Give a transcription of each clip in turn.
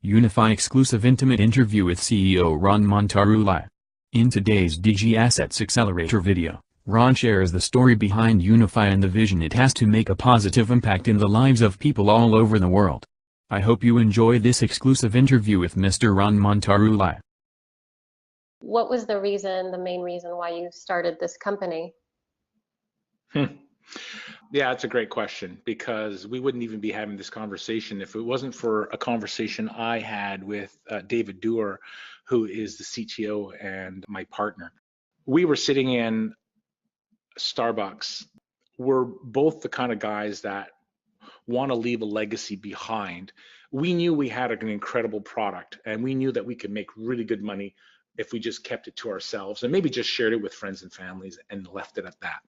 Unifii exclusive intimate interview with CEO Ron Montaruli. In today's Digi-Assets Accelerator video, Ron shares the story behind Unifii and the vision it has to make a positive impact in the lives of people all over the world. I hope you enjoy this exclusive interview with Mr. Ron Montaruli. What was the main reason why you started this company? Yeah, it's a great question, because we wouldn't even be having this conversation if it wasn't for a conversation I had with David Doer, who is the CTO and my partner. We were sitting in Starbucks. We're both the kind of guys that want to leave a legacy behind. We knew we had an incredible product, and we knew that we could make really good money if we just kept it to ourselves and maybe just shared it with friends and families and left it at that.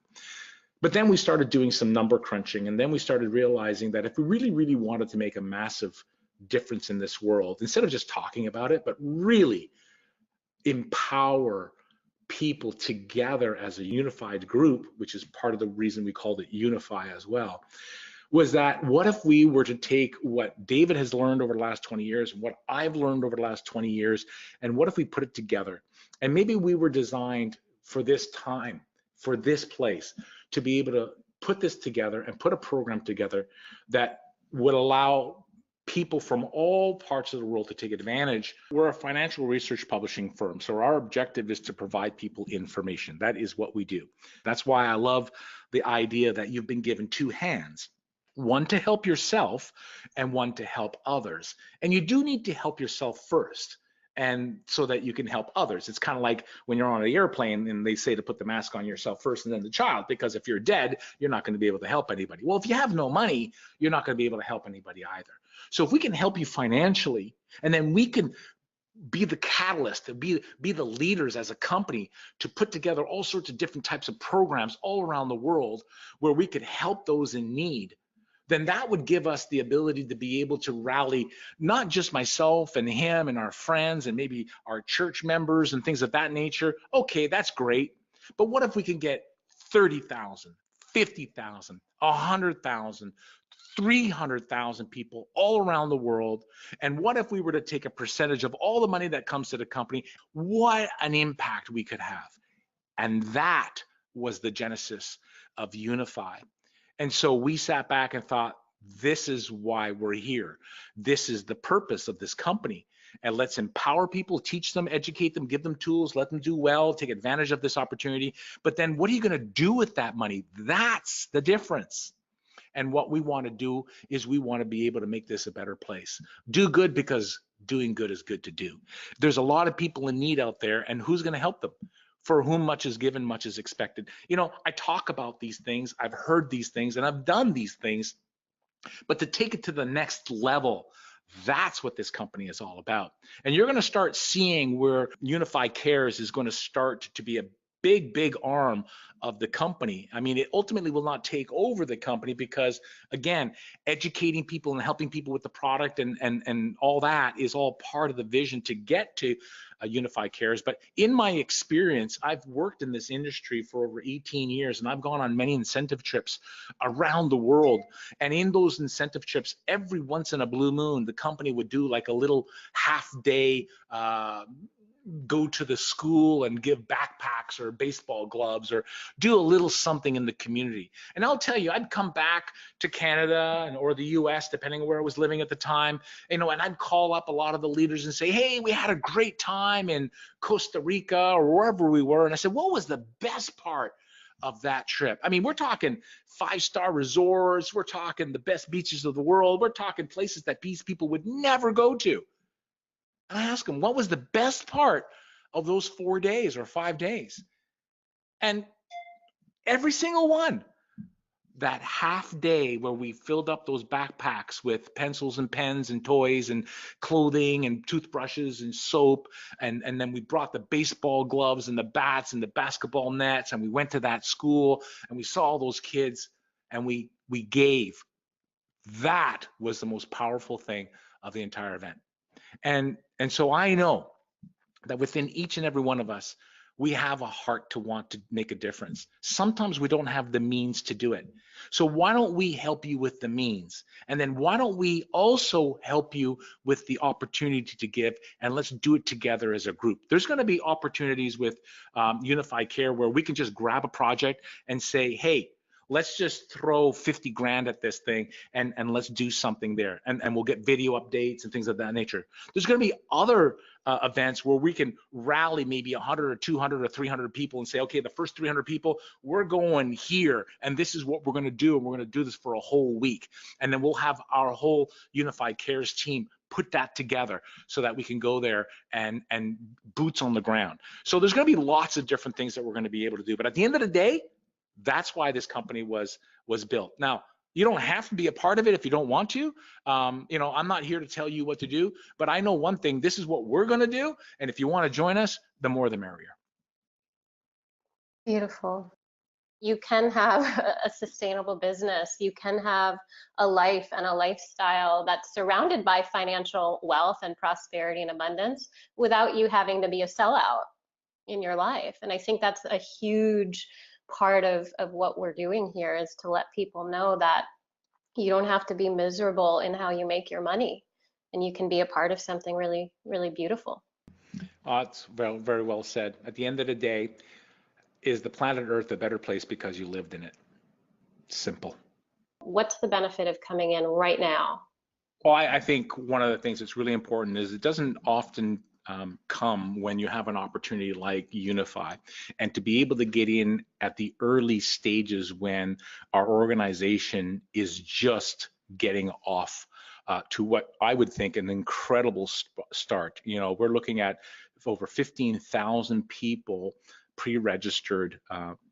But then we started doing some number crunching, and then we started realizing that if we really wanted to make a massive difference in this world, instead of just talking about it, but really empower people together as a unified group, which is part of the reason we called it Unifii as well, was that what if we were to take what David has learned over the last 20 years, what I've learned over the last 20 years, and what if we put it together? And maybe we were designed for this time, for this place, to be able to put this together and put a program together that would allow people from all parts of the world to take advantage. We're a financial research publishing firm, so our objective is to provide people information. That is what we do. That's why I love the idea that you've been given two hands, one to help yourself and one to help others. And you do need to help yourself first, and so that you can help others. It's kind of like when you're on an airplane and they say to put the mask on yourself first and then the child, because if you're dead, you're not going to be able to help anybody. Well, if you have no money, you're not going to be able to help anybody either. So if we can help you financially, and then we can be the catalyst, to be the leaders as a company to put together all sorts of different types of programs all around the world where we could help those in need, then that would give us the ability to be able to rally not just myself and him and our friends and maybe our church members and things of that nature. Okay, that's great. But what if we can get 30,000, 50,000, 100,000, 300,000 people all around the world? And what if we were to take a percentage of all the money that comes to the company? What an impact we could have. And that was the genesis of Unifii. And so we sat back and thought, this is why we're here. This is the purpose of this company. And let's empower people, teach them, educate them, give them tools, let them do well, take advantage of this opportunity. But then what are you going to do with that money? That's the difference. And what we want to do is we want to be able to make this a better place. Do good, because doing good is good to do. There's a lot of people in need out there, and who's going to help them? For whom much is given, much is expected. You know, I talk about these things, I've heard these things, and I've done these things, but to take it to the next level, that's what this company is all about. And you're going to start seeing where Unifii Cares is going to start to be a big arm of the company. I mean, it ultimately will not take over the company, because again, educating people and helping people with the product and all that is all part of the vision to get to Unifii Cares. But in my experience, I've worked in this industry for over 18 years, and I've gone on many incentive trips around the world. And in those incentive trips, every once in a blue moon, the company would do like a little half-day go to the school and give backpacks or baseball gloves or do a little something in the community. And I'll tell you, I'd come back to Canada or the US, depending on where I was living at the time, you know, and I'd call up a lot of the leaders and say, hey, we had a great time in Costa Rica or wherever we were. And I said, what was the best part of that trip? I mean, we're talking 5-star resorts, we're talking the best beaches of the world, we're talking places that these people would never go to. And I asked him, what was the best part of those 4 days or 5 days? And every single one, that half day where we filled up those backpacks with pencils and pens and toys and clothing and toothbrushes and soap, and then we brought the baseball gloves and the bats and the basketball nets, and we went to that school and we saw all those kids and we gave. That was the most powerful thing of the entire event. And so I know that within each and every one of us, we have a heart to want to make a difference. Sometimes we don't have the means to do it. So why don't we help you with the means? And then why don't we also help you with the opportunity to give, and let's do it together as a group. There's going to be opportunities with Unifii Care where we can just grab a project and say, hey, let's just throw 50 grand at this thing and let's do something there. And we'll get video updates and things of that nature. There's going to be other events where we can rally maybe 100 or 200 or 300 people and say, okay, the first 300 people, we're going here, and this is what we're going to do, and we're going to do this for a whole week. And then we'll have our whole Unifii Cares team put that together so that we can go there and boots on the ground. So there's going to be lots of different things that we're going to be able to do. But at the end of the day, that's why this company was built. Now, you don't have to be a part of it if you don't want to. You know, I'm not here to tell you what to do, but I know one thing, this is what we're going to do. And if you want to join us, the more the merrier. Beautiful. You can have a sustainable business. You can have a life and a lifestyle that's surrounded by financial wealth and prosperity and abundance without you having to be a sellout in your life. And I think that's a huge part of what we're doing here, is to let people know that you don't have to be miserable in how you make your money, and you can be a part of something really, really beautiful. It's very, very well said. At the end of the day, is the planet Earth a better place because you lived in it? Simple. What's the benefit of coming in right now? Well, I think one of the things that's really important is it doesn't often come when you have an opportunity like Unifii, and to be able to get in at the early stages when our organization is just getting off to what I would think an incredible start. You know, we're looking at over 15,000 people pre-registered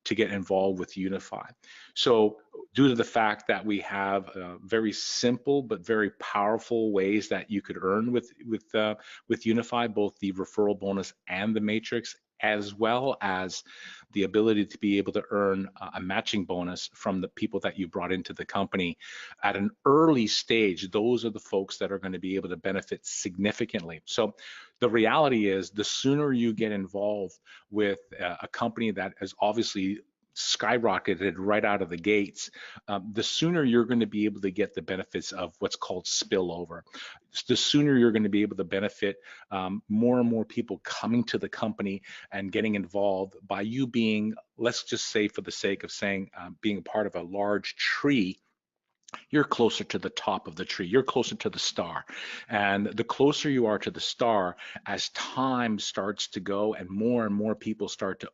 to get involved with Unifii. So due to the fact that we have very simple but very powerful ways that you could earn with Unifii, both the referral bonus and the matrix, as well as the ability to be able to earn a matching bonus from the people that you brought into the company at an early stage, those are the folks that are going to be able to benefit significantly. So the reality is, the sooner you get involved with a company that has obviously skyrocketed right out of the gates, the sooner you're going to be able to get the benefits of what's called spillover. The sooner you're going to be able to benefit more and more people coming to the company and getting involved by you being, let's just say for the sake of saying, being a part of a large tree. You're closer to the top of the tree, you're closer to the star. And the closer you are to the star, as time starts to go and more people start to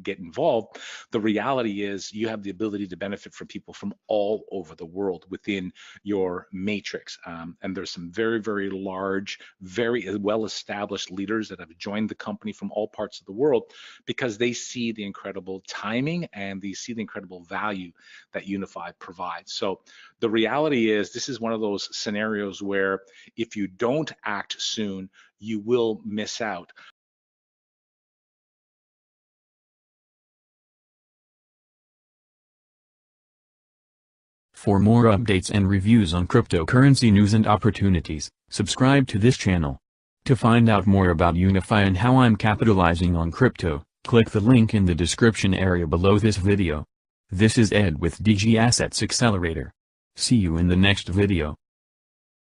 get involved, the reality is you have the ability to benefit from people from all over the world within your matrix. And there's some very, very large, very well-established leaders that have joined the company from all parts of the world because they see the incredible timing and they see the incredible value that Unifii provides. So the reality is, this is one of those scenarios where if you don't act soon, you will miss out. For more updates and reviews on cryptocurrency news and opportunities, subscribe to this channel. To find out more about Unifii and how I'm capitalizing on crypto, click the link in the description area below this video. This is Ed with Digi-Assets Accelerator. See you in the next video.